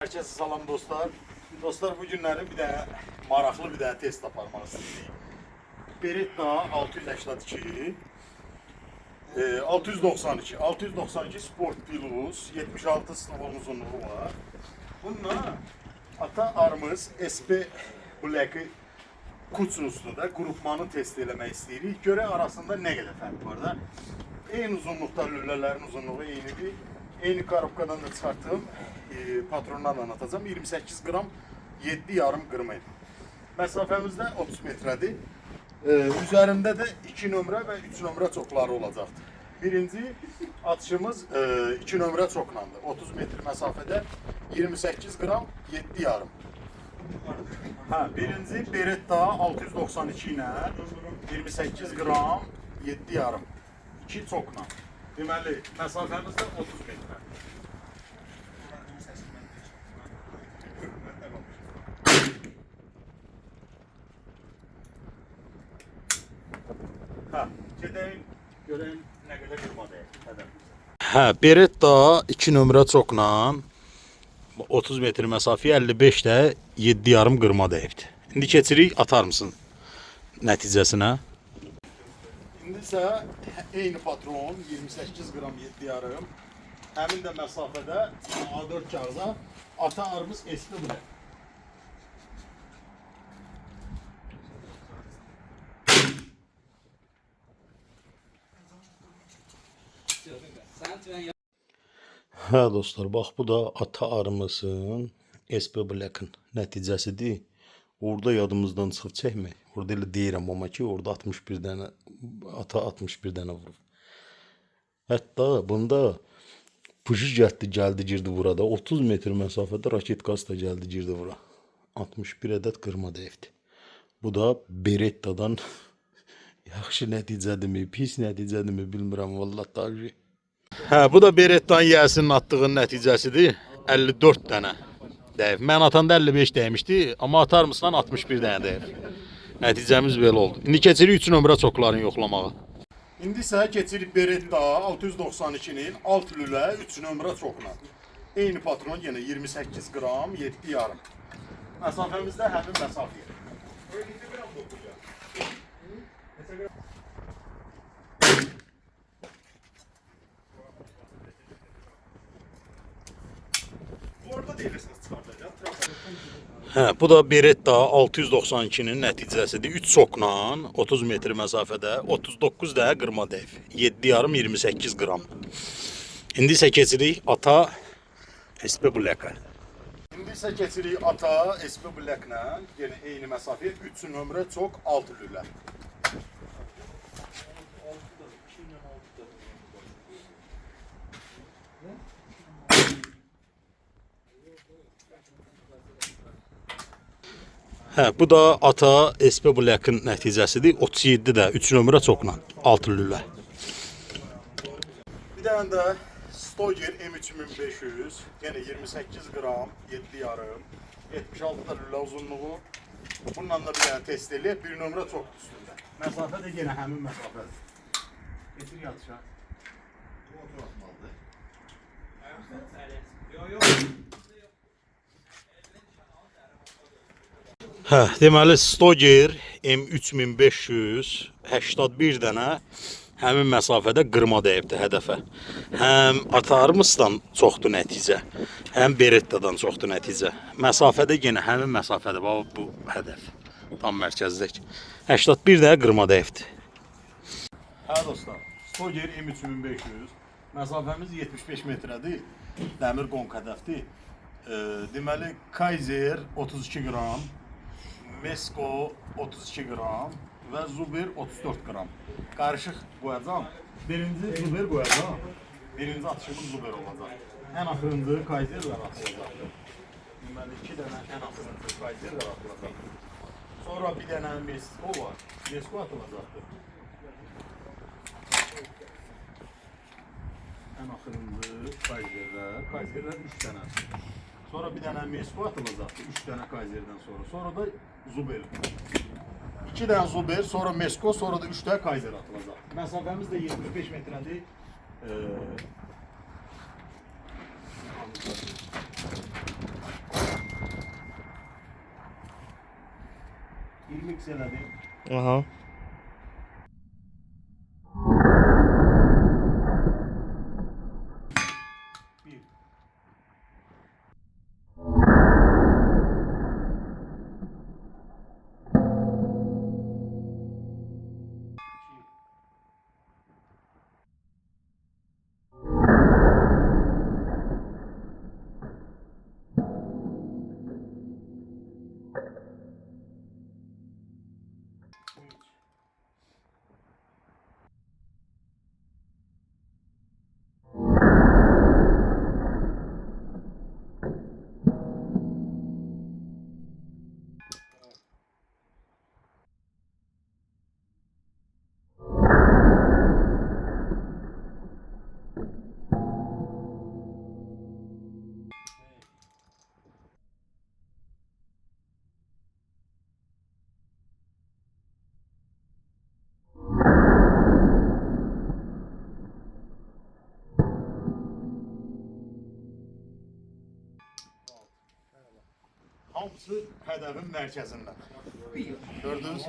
Herkese salam dostlar. Dostlar bu günləri bir dənə maraqlı bir dənə test aparmaq istəyirik. Beretta 682 692 Sport Plus 76 sınavın uzunluğu var. Bununla ata arımız SP Black-ı kuçun üstündə qrupmanı test eləmək istəyirik. Görə arasında nə qədər fərq var da. Eyni uzunluqda lülələrin uzunluğu eynidir. Eyni karobkadan da çıxartdım. Patronlarla anlatacağım. 28 gram 7,5 qırmayım. Məsafəmizdə 30 metrədir. Üzərində də 2 nömrə və 3 nömrə çokları olacaqdır. Birinci atışımız 2 nömrə çoklandı. 30 metr məsafədə 28 gram 7,5. Birinci Beretta 692 ilə 28 gram 7,5. 2 çokla. Deməli, məsafəmiz də 30 metrə. Gedəyim, görəyim nə qədər qırmadayıq. Beretta 2 nömrə çokla 30 metr məsafəyə 55 də 7,5 qırma dəyibdir. İndi keçirik, atar mısın nəticəsinə? İndi isə eyni patron 28 qram 7,5. Həmin də məsafədə A4 kağıza ata arımız SP Black. Dostlar, bax bu da ata arımızın SP Black-ın nəticəsidir. Orada yadımızdan çıxıb çəkmək. Orada elə deyirəm amma ki, orada 61 dənə ata 61 dənə vurub. Hətta bunda puji gəldi girdi burada. 30 metr məsafədə raketkası da gəldi girdi bura. 61 ədəd qırma dəyibdir. Bu da Beretta'dan yaxşı nəticədirmi, pis nəticədirmi bilmirəm vallahi tabii. Bu da Beretta'nın yəsinin attığının nəticəsidir. 54 dənə dəyib. Mən atanda 55 dəymişdi, amma atar mısın 61 dənə dəyib. Nəticəmiz belə oldu. İndi keçirik 3 nömrə çoklarını yoxlamağa. İndi isə keçirik Beretta 692-nin alt lülə 3 nömrə çokuna. Eyni patron yenə 28 qram 7,5. Məsafəmizdə həmin məsafəyə. Bu da Beretta 692'nin nəticəsidir. 3 çokla 30 metr məsafədə 39 də qırma dəyib. 7,5-28 qram. İndi isə keçirik ata SP Black-a. İndi isə keçirik ata SP Black-la yenə eyni məsafəyə 3 nömrə çox 6 lülə. Bu da ata SP Black-ın nəticəsidir. 37 də 3 nömrə çokla 6 lülə. Bir dənə də Stoger M3500 yenə 28 qram 7,5 76 da lülə uzunluğu. Bununla da bir dənə test eləyək. Bir nömrə çox üstündə. Məsafə də yenə həmin məsafədir. Keçir yatışa. Bu otur atmalıdır. Deməli Stoger M3500 81 dənə həmin məsafədə qırma dəyibdir hədəfə. Həm atarımızdan çoxdur nəticə, həm Beretta'dan çoxdur nəticə. Məsafədə yenə həmin məsafədə bu hədəf. Tam mərkəzdəki. 81 dənə qırma dəyibdir. Dostlar, Stoger M3500 məsafəmiz 75 metrədir. Dəmir qonq hədəfdir. Deməli Kaiser 32 qram, Mesko 32 qram və Zuber 34 qram. Qarışıq qoyacağım. Birinci Zuber qoyacağım. Birinci atışımız Zuber olacaq. Ən axırıncı Kaiser və atılacaqdır. Deməli 2 dənə ən axırıncı Kaiser və atılacaq. Sonra bir dənə Mesko var. Mesko atılacaqdır. Ən axırıncı Kaiserlər 3 dənə. Sonra bir dənə Mesko atılacaqdır. 3 dənə Kaiserdən sonra. Sonra da Zuber. 2 dənə Zuber, sonra Mesko, sonra da 3 dənə Kaiser atılacaq. Məsafəmiz də 75 metrədir. 20x elədi. Aha. Bir. Hamısı hədəfin mərkəzində. Gördünüz?